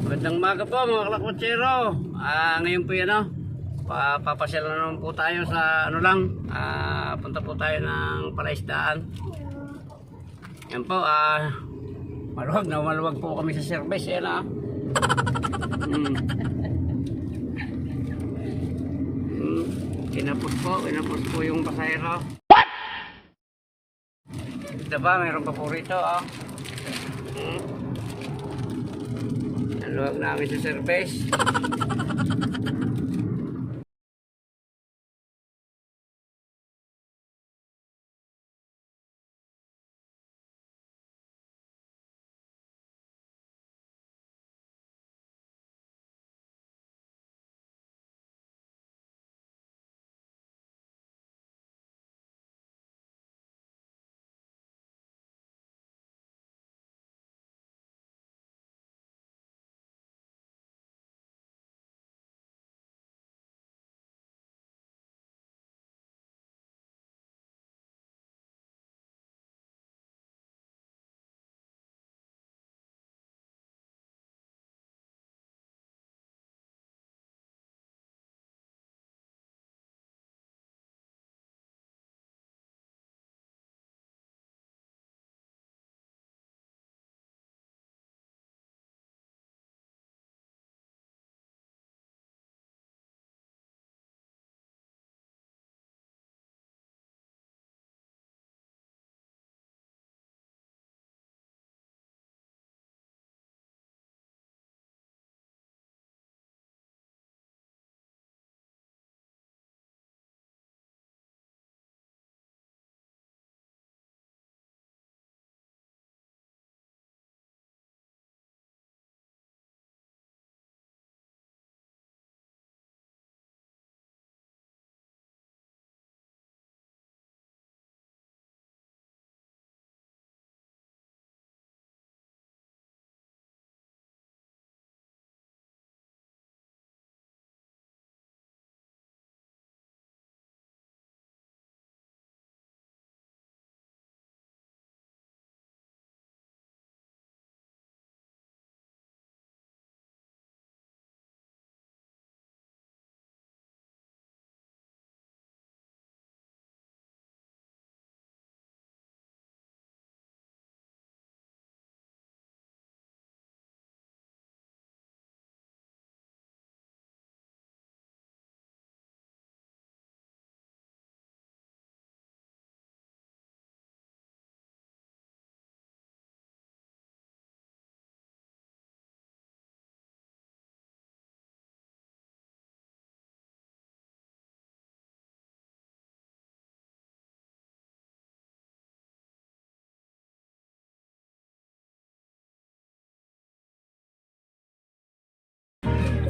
Magandang umaga po mga kalakwatsero. Ngayon po yan papasyal na naman po tayo sa punta po tayo ng palaisdaan. Yan po, maluwag po kami sa service yan Kinapos po yung pasahero. What? Ito ba, mayroon pa po rito Maluwag namin sa service.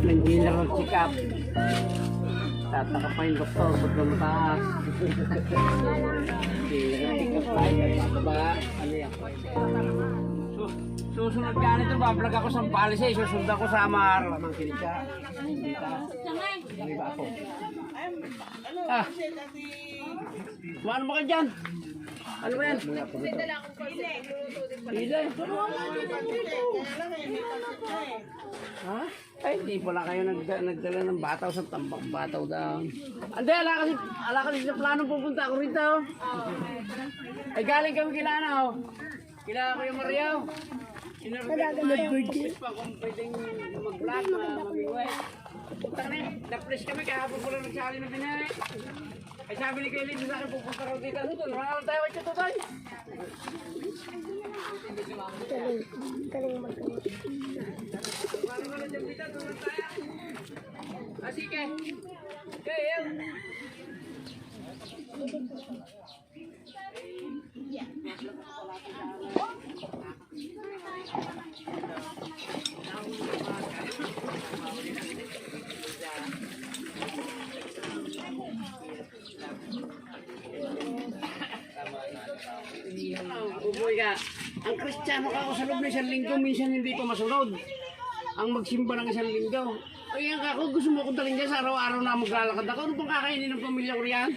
Nag-general check-up. Tataka pa yung doktor pag lumataas. Check-up tayo. Bababa. Susunod ka nito, bablog ako sa Palisay. Susunod ako sa Amar. Lamang kinika. Kami ba ako? Ano ba ka dyan? Ano ba yan? Pila. Ha? Ay, di pala kayo nagdala ng bataw sa tambak bataw daw. Ande, ala kasi sa plano pupunta ako rito. Ay, galing kami kila Kila Kuya Mariaw. Nag-birthday pa kung pwedeng mag-vlog na mamiway. Punta na eh. Na-flash kami kahapon ko lang nagsali na binay. Ay sabi ni Kailin sa akin pupunta raw dito. Marangal tayo at ito tayo. Galing mag-galing. Paano ka na dyan dito? Tulad tayo. Sige. Okay, Buboy ka. Ang Kristiyano ka ako sa loob ng isang linggo, minsan hindi pa masunod. Ang magsimba ng isang linggo. Ay, ako gusto mo akong dalhin dyan sa araw-araw na maglalakad ako. Ano pang kakainin ng pamilya ko riyan?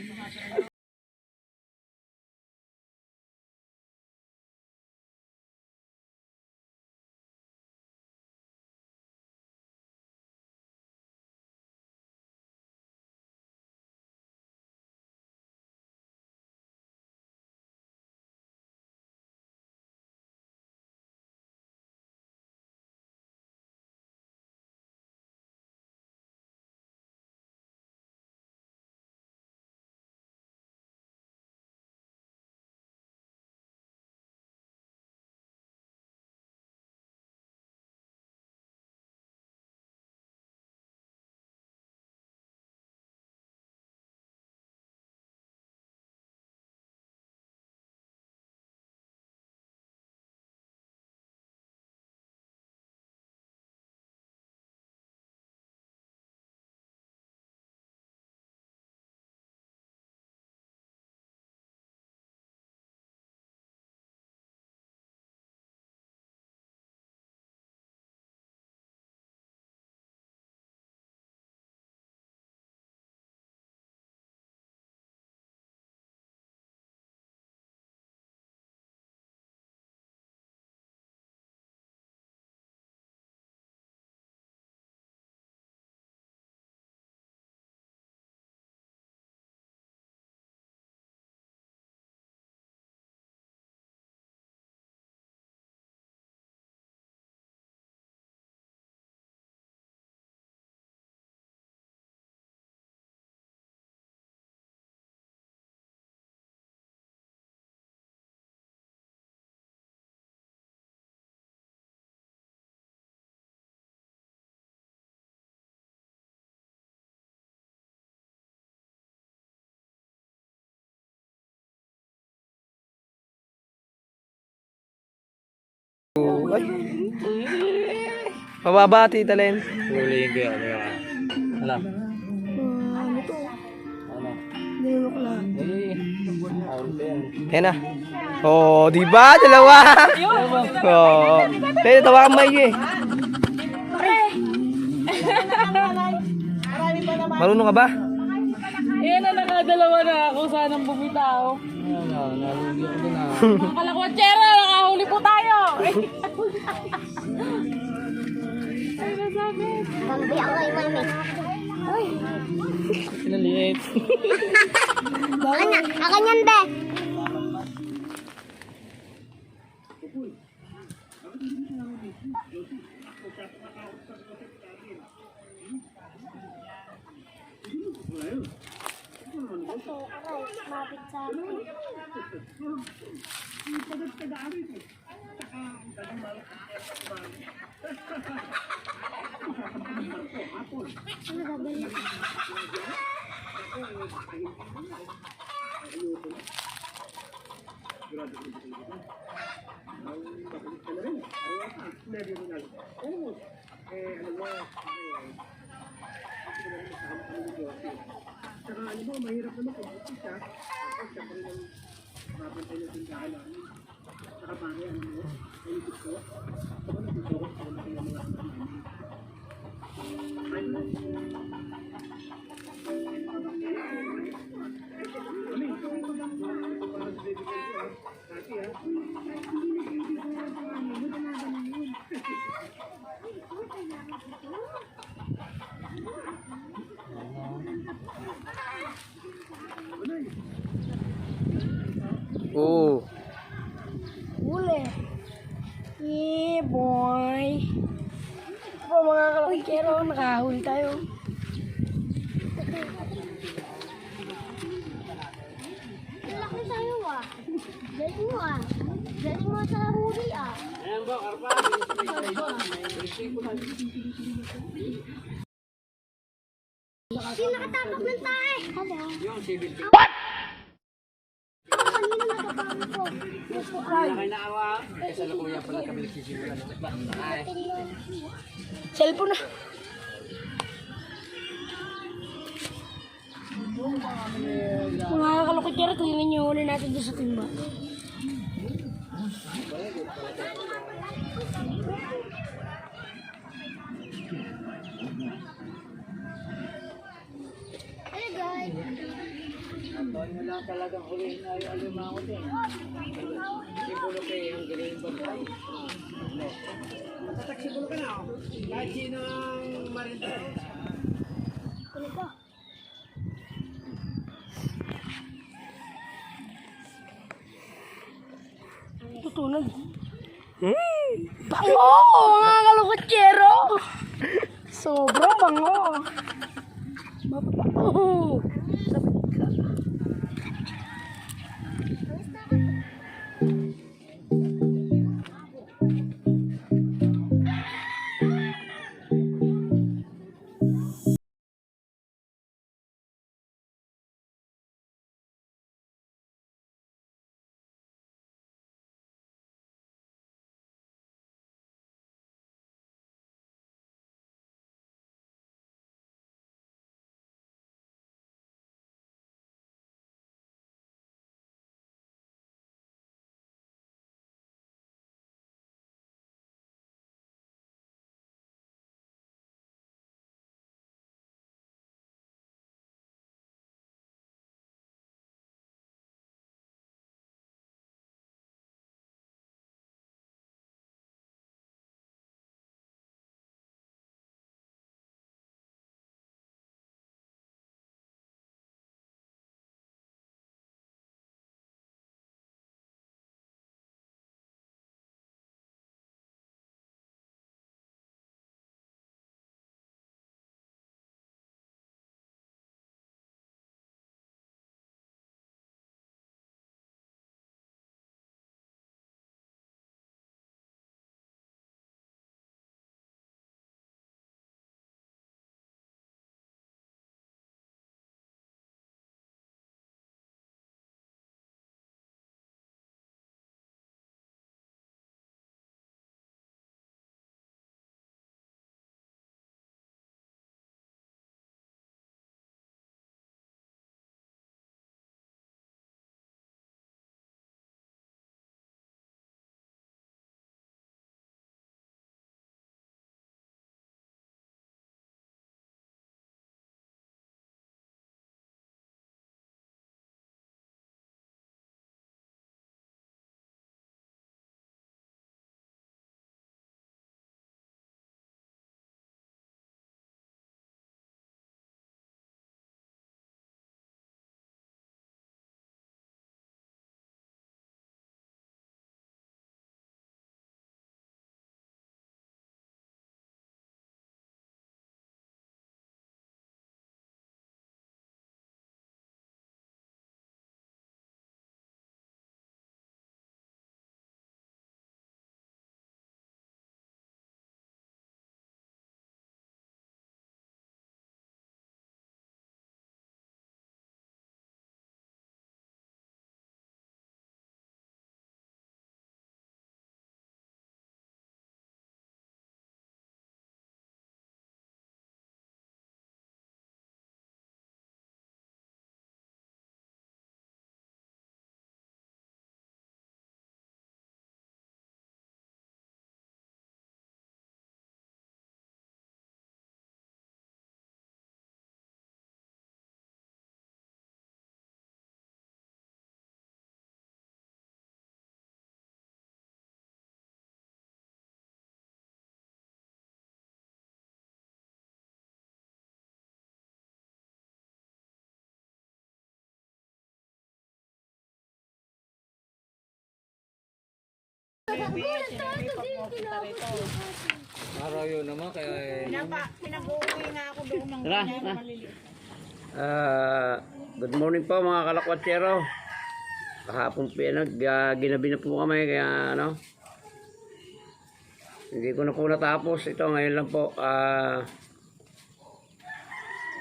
Abay. Mababati talent. Huliin ko yan. Ano? Ano to? Ano? Ninunukla. Ayan na. Oh, di ba? Dalawa. Oh. Tayo, tawa kang maigi eh. Marunong ka ba? Ayan na, nakadalawa na ako. Sanang bumitaw. Nalugi ko din ah. Kalakwatsyera, nakahuli po tayo. Ay, nasabit. Mami, ako kay mami. Ay, Pinaliit. Akan yan, be. Mapit sa amin. Oo. huli. Yeah, boy. Ito po mga kalakwatsyero, nakahuli tayo. Laki sa'yo, ah. Galing mo, ah. Galing mo sa huli, ah. Ayan ba, karpa. Sino nakatapak ng tae? Hello. Yung civil. Ako kanina natapakan ko. Kaya naawa. Kasi alam ko yan pala kami nagsisimulan. Ay. Cellphone na. Mga kalakwatsyero, tingnan nyo huli natin doon sa timba. Hey, guys. Doon mo lang talagang huliin na yung alimango din. Sibulo kayo ang galing ba? Matatak-sibulo ka na. Kahit sino ang marinda. Kunin ko. Tutunog. Bango! Mga kalakwatsyero! Sobrang bango. Mapabango. Araw yun naman, kaya Pinag-uwi nga ako doon ng Tara, tara. Good morning po mga kalakwatsero. Kahapon po ginabi na po kami kaya ano. Hindi ko na po natapos. Ito ngayon lang po.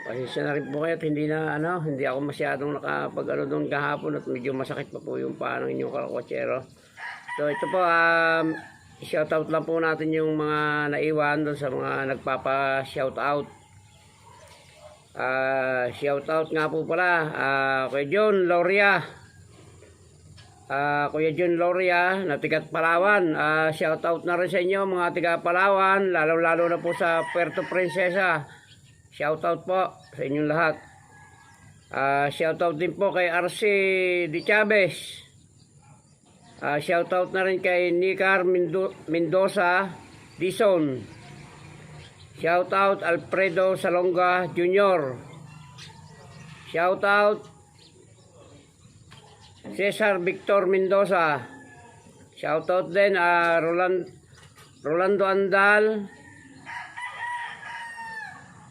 Pasensya na rin po kayo at hindi na ano, hindi ako masyadong nakapag ano doon kahapon at medyo masakit pa po yung paa ng inyong kalakwatsero. So ito po, shoutout lang po natin yung mga naiwan doon sa mga nagpapa-shoutout. Shoutout nga po pala Kuya John Loria. Kuya John Loria na tiga Palawan. Shoutout na rin sa inyo mga tiga Palawan, lalo na po sa Puerto Princesa. Shoutout po sa inyong lahat. Shoutout din po kay RC Di Chavez. Shoutout na rin kay Nicar Mendoza Dison. Shoutout Alfredo Salonga Jr. Shoutout Cesar Victor Mendoza. Shoutout din Rolando Andal,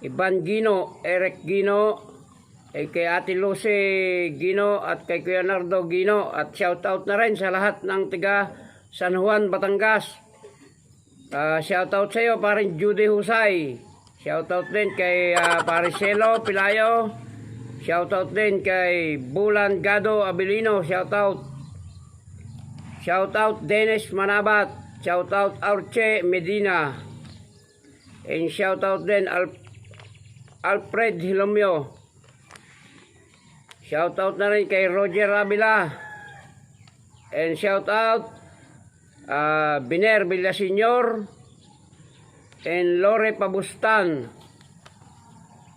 Ivan Gino, Eric Gino, kay Ate Lucy Gino at kay Kuya Nardo Gino. At shoutout na rin sa lahat ng tiga San Juan, Batangas. Shoutout sa iyo paring Judy Husay. Shoutout din kay Paricelo Pilayo. Shoutout din kay Bulan Gado Abilino. Shoutout. Shoutout Dennis Manabat. Shoutout Arche Medina. And shoutout din Alfred Hilomio. Shoutout na rin kay Roger Avila. And shoutout Biner Villaseñor and Lore Pabustan.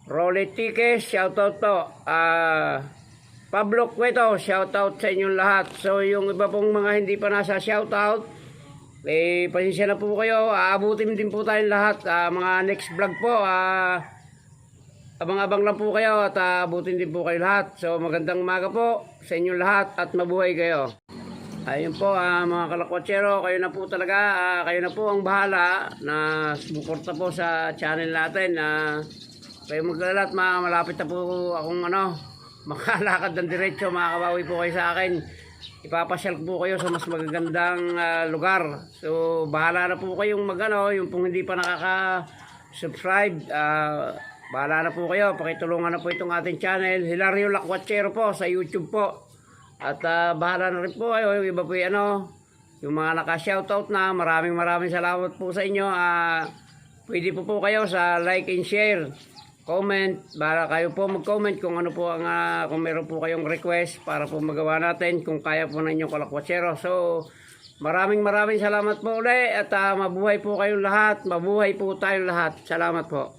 Rolly Tiques, shoutout to. Pablo Cueto, shoutout sa inyong lahat. So yung iba pong mga hindi pa nasa shoutout, pasensya na po kayo. Aabutin din po tayong lahat. Mga next vlog po, abang-abang lang po kayo at abutin din po kayo lahat. So magandang umaga po sa inyong lahat at mabuhay kayo. Ayun po mga kalakwatsero, kayo na po talaga, kayo na po ang bahala na sumuporta po sa channel natin. Kayo maglalat, malapit na po akong makalakad ng diretso, makakabawi po kayo sa akin. Ipapasyal po kayo sa mas magagandang lugar. So bahala na po kayong yung pong hindi pa nakaka-subscribe, bahala na po kayo, pakitulungan na po itong ating channel, Hilario Lakwatsero po sa YouTube po. At bahala na rin po kayo, yung iba po yung mga naka-shoutout na, maraming salamat po sa inyo. Pwede po kayo sa like and share, comment, bahala kayo po mag-comment kung ano po kung meron po kayong request para po magawa natin kung kaya po na inyong kalakwatsero. So maraming salamat po ulit at mabuhay po kayong lahat, mabuhay po tayong lahat. Salamat po.